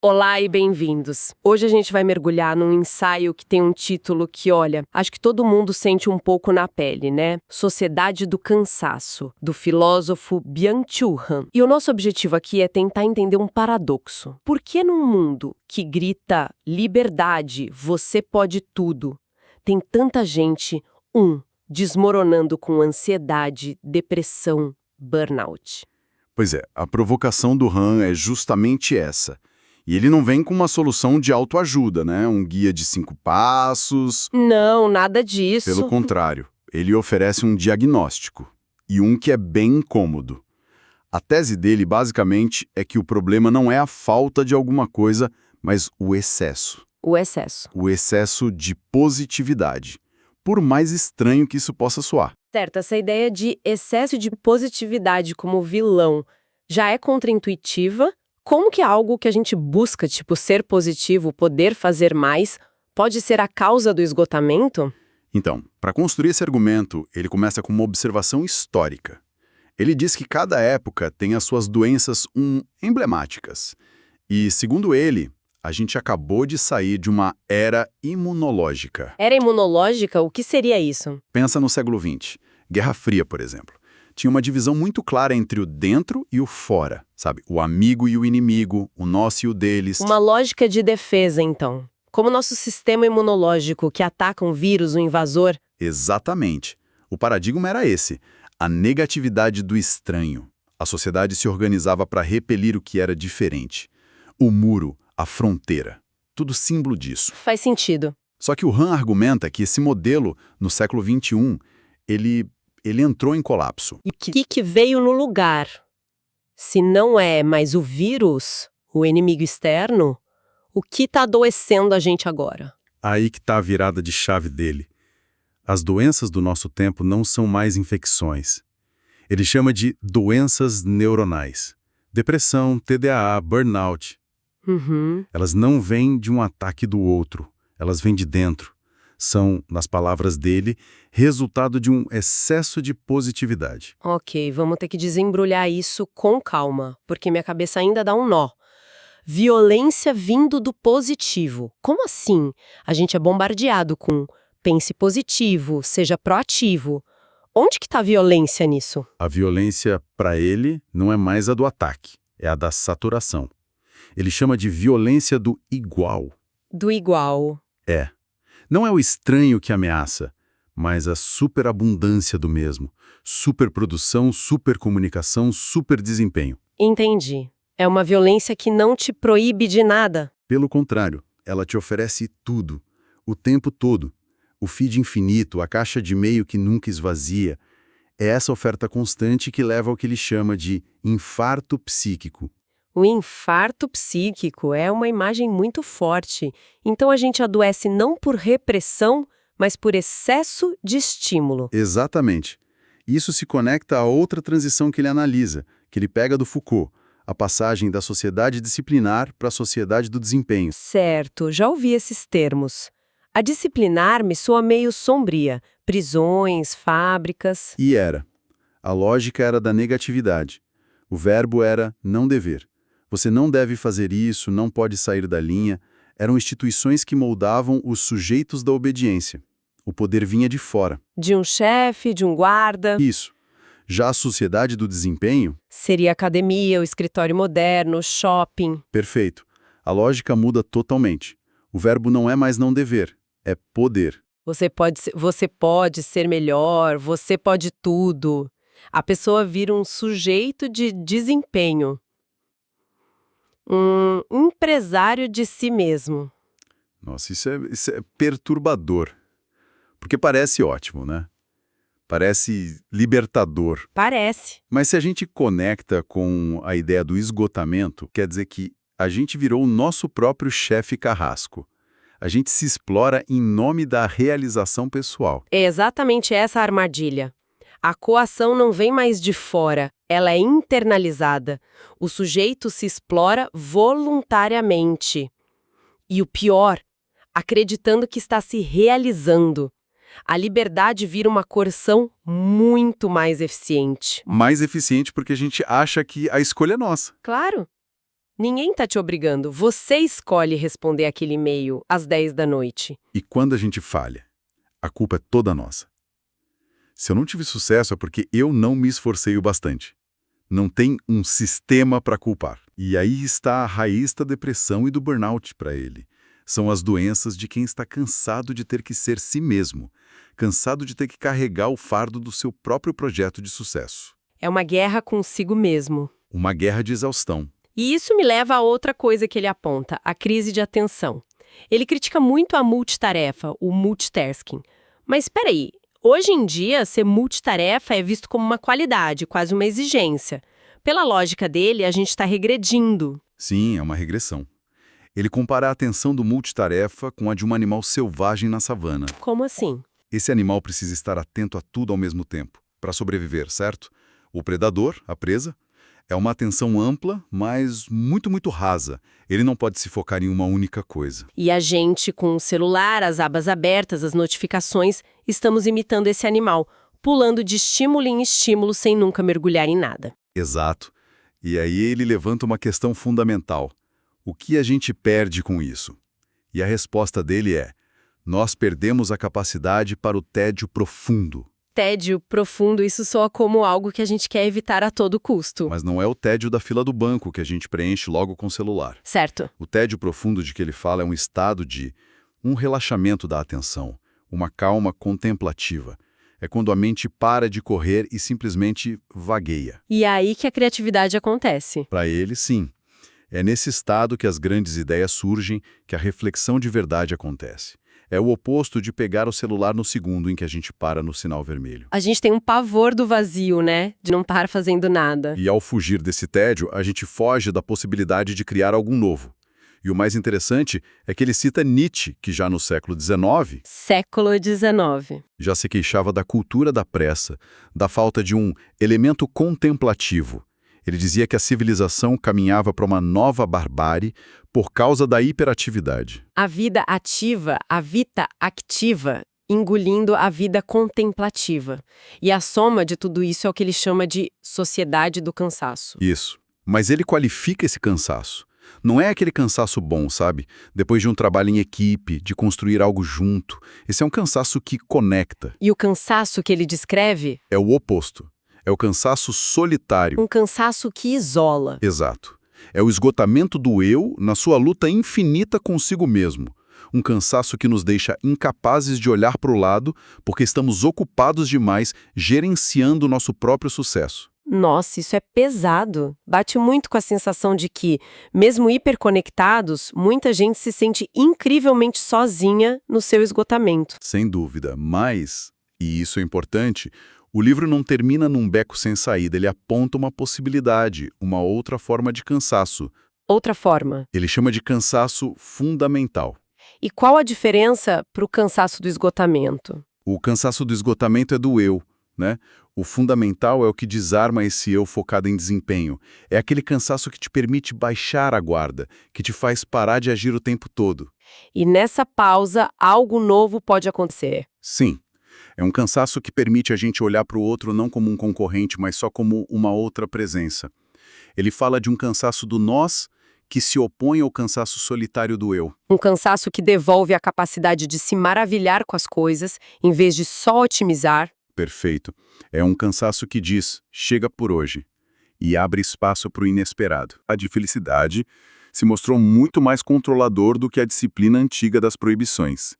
Olá e bem-vindos. Hoje a gente vai mergulhar num ensaio que tem um título que, olha, acho que todo mundo sente um pouco na pele, né? Sociedade do Cansaço, do filósofo Byung-Chul Han. E o nosso objetivo aqui é tentar entender um paradoxo. Por que num mundo que grita liberdade, você pode tudo, tem tanta gente, desmoronando com ansiedade, depressão, burnout? Pois é, a provocação do Han é justamente essa. E ele não vem com uma solução de autoajuda, né? Um guia de 5 passos. Não, nada disso. Pelo contrário, ele oferece um diagnóstico. E um que é bem incômodo. A tese dele, basicamente, é que o problema não é a falta de alguma coisa, mas o excesso. O excesso. O excesso de positividade. Por mais estranho que isso possa soar. Certo, essa ideia de excesso de positividade como vilão já é contraintuitiva. Como que algo que a gente busca, tipo ser positivo, poder fazer mais, pode ser a causa do esgotamento? Então, para construir esse argumento, ele começa com uma observação histórica. Ele diz que cada época tem as suas doenças emblemáticas. E, segundo ele, a gente acabou de sair de uma era imunológica. Era imunológica? O que seria isso? Pensa no século XX. Guerra Fria, por exemplo. Tinha uma divisão muito clara entre o dentro e o fora, sabe? O amigo e o inimigo, o nosso e o deles. Uma lógica de defesa, então. Como o nosso sistema imunológico que ataca um vírus, um invasor. Exatamente. O paradigma era esse, a negatividade do estranho. A sociedade se organizava para repelir o que era diferente. O muro, a fronteira, tudo símbolo disso. Faz sentido. Só que o Han argumenta que esse modelo, no século XXI, ele entrou em colapso. E o que veio no lugar? Se não é mais o vírus, o inimigo externo, o que está adoecendo a gente agora? Aí que está a virada de chave dele. As doenças do nosso tempo não são mais infecções. Ele chama de doenças neuronais. Depressão, TDAH, burnout. Elas não vêm de um ataque do outro, elas vêm de dentro. São, nas palavras dele, resultado de um excesso de positividade. Ok, vamos ter que desembrulhar isso com calma, porque minha cabeça ainda dá um nó. Violência vindo do positivo. Como assim? A gente é bombardeado com pense positivo, seja proativo. Onde que está a violência nisso? A violência, para ele, não é mais a do ataque, é a da saturação. Ele chama de violência do igual. Do igual. É. Não é o estranho que ameaça, mas a superabundância do mesmo. Superprodução, supercomunicação, superdesempenho. Entendi. É uma violência que não te proíbe de nada. Pelo contrário, ela te oferece tudo, o tempo todo. O feed infinito, a caixa de e-mail que nunca esvazia. É essa oferta constante que leva ao que ele chama de infarto psíquico. O infarto psíquico é uma imagem muito forte. Então a gente adoece não por repressão, mas por excesso de estímulo. Exatamente. Isso se conecta a outra transição que ele analisa, que ele pega do Foucault, a passagem da sociedade disciplinar para a sociedade do desempenho. Certo, já ouvi esses termos. A disciplinar me soa meio sombria. Prisões, fábricas. E era. A lógica era da negatividade. O verbo era não dever. Você não deve fazer isso, não pode sair da linha. Eram instituições que moldavam os sujeitos da obediência. O poder vinha de fora. De um chefe, de um guarda. Isso. Já a sociedade do desempenho... Seria a academia, o escritório moderno, o shopping. Perfeito. A lógica muda totalmente. O verbo não é mais não dever, é poder. Você pode ser melhor, você pode tudo. A pessoa vira um sujeito de desempenho. Um empresário de si mesmo. Nossa, isso é perturbador. Porque parece ótimo, né? Parece libertador. Parece. Mas se a gente conecta com a ideia do esgotamento, quer dizer que a gente virou o nosso próprio chefe carrasco. A gente se explora em nome da realização pessoal. É exatamente essa a armadilha. A coação não vem mais de fora, ela é internalizada. O sujeito se explora voluntariamente. E o pior, acreditando que está se realizando. A liberdade vira uma coerção muito mais eficiente. Mais eficiente porque a gente acha que a escolha é nossa. Claro. Ninguém tá te obrigando, você escolhe responder aquele e-mail às 10 da noite. E quando a gente falha, a culpa é toda nossa. Se eu não tive sucesso é porque eu não me esforcei o bastante. Não tem um sistema para culpar. E aí está a raiz da depressão e do burnout para ele. São as doenças de quem está cansado de ter que ser si mesmo, cansado de ter que carregar o fardo do seu próprio projeto de sucesso. É uma guerra consigo mesmo. Uma guerra de exaustão. E isso me leva a outra coisa que ele aponta, a crise de atenção. Ele critica muito a multitarefa, o multitasking. Mas espera aí, hoje em dia ser multitarefa é visto como uma qualidade, quase uma exigência. Pela lógica dele, a gente está regredindo. Sim, é uma regressão. Ele compara a atenção do multitarefa com a de um animal selvagem na savana. Como assim? Esse animal precisa estar atento a tudo ao mesmo tempo, para sobreviver, certo? O predador, a presa, é uma atenção ampla, mas muito rasa. Ele não pode se focar em uma única coisa. E a gente, com o celular, as abas abertas, as notificações, estamos imitando esse animal, pulando de estímulo em estímulo sem nunca mergulhar em nada. Exato. E aí ele levanta uma questão fundamental. O que a gente perde com isso? E a resposta dele é: nós perdemos a capacidade para o tédio profundo. Tédio profundo, isso soa como algo que a gente quer evitar a todo custo. Mas não é o tédio da fila do banco que a gente preenche logo com o celular. Certo. O tédio profundo de que ele fala é um estado de um relaxamento da atenção, uma calma contemplativa. É quando a mente para de correr e simplesmente vagueia. E é aí que a criatividade acontece. Para ele, sim. É nesse estado que as grandes ideias surgem, que a reflexão de verdade acontece. É o oposto de pegar o celular no segundo em que a gente para no sinal vermelho. A gente tem um pavor do vazio, né? De não parar fazendo nada. E ao fugir desse tédio, a gente foge da possibilidade de criar algo novo. E o mais interessante é que ele cita Nietzsche, que já no século XIX... Século XIX. Já se queixava da cultura da pressa, da falta de um elemento contemplativo. Ele dizia que a civilização caminhava para uma nova barbárie por causa da hiperatividade. A vida ativa, a vita activa, engolindo a vida contemplativa. E a soma de tudo isso é o que ele chama de sociedade do cansaço. Isso. Mas ele qualifica esse cansaço. Não é aquele cansaço bom, sabe? Depois de um trabalho em equipe, de construir algo junto. Esse é um cansaço que conecta. E o cansaço que ele descreve? É o oposto. É o cansaço solitário. Um cansaço que isola. Exato. É o esgotamento do eu na sua luta infinita consigo mesmo. Um cansaço que nos deixa incapazes de olhar para o lado porque estamos ocupados demais gerenciando o nosso próprio sucesso. Nossa, isso é pesado. Bate muito com a sensação de que, mesmo hiperconectados, muita gente se sente incrivelmente sozinha no seu esgotamento. Sem dúvida, mas, e isso é importante, o livro não termina num beco sem saída, ele aponta uma possibilidade, uma outra forma de cansaço. Outra forma. Ele chama de cansaço fundamental. E qual a diferença para o cansaço do esgotamento? O cansaço do esgotamento é do eu, né? O fundamental é o que desarma esse eu focado em desempenho. É aquele cansaço que te permite baixar a guarda, que te faz parar de agir o tempo todo. E nessa pausa, algo novo pode acontecer. Sim. É um cansaço que permite a gente olhar para o outro não como um concorrente, mas só como uma outra presença. Ele fala de um cansaço do nós que se opõe ao cansaço solitário do eu. Um cansaço que devolve a capacidade de se maravilhar com as coisas, em vez de só otimizar. Perfeito. É um cansaço que diz, chega por hoje, e abre espaço para o inesperado. A de felicidade se mostrou muito mais controlador do que a disciplina antiga das proibições.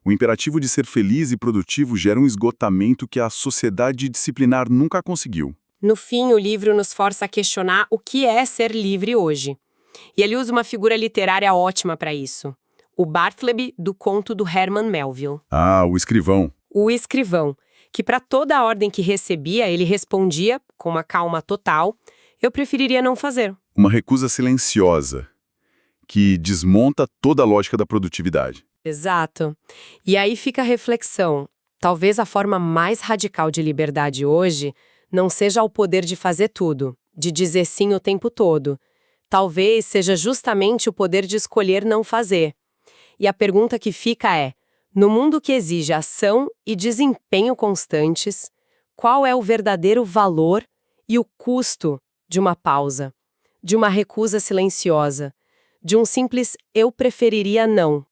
O imperativo de ser feliz e produtivo gera um esgotamento que a sociedade disciplinar nunca conseguiu. No fim, o livro nos força a questionar o que é ser livre hoje. E ele usa uma figura literária ótima para isso. O Bartleby, do conto do Herman Melville. Ah, o escrivão. O escrivão, que para toda a ordem que recebia, ele respondia, com uma calma total, eu preferiria não fazer. Uma recusa silenciosa, que desmonta toda a lógica da produtividade. Exato. E aí fica a reflexão. Talvez a forma mais radical de liberdade hoje não seja o poder de fazer tudo, de dizer sim o tempo todo. Talvez seja justamente o poder de escolher não fazer. E a pergunta que fica é, no mundo que exige ação e desempenho constantes, qual é o verdadeiro valor e o custo de uma pausa? de uma recusa silenciosa, de um simples eu preferiria não.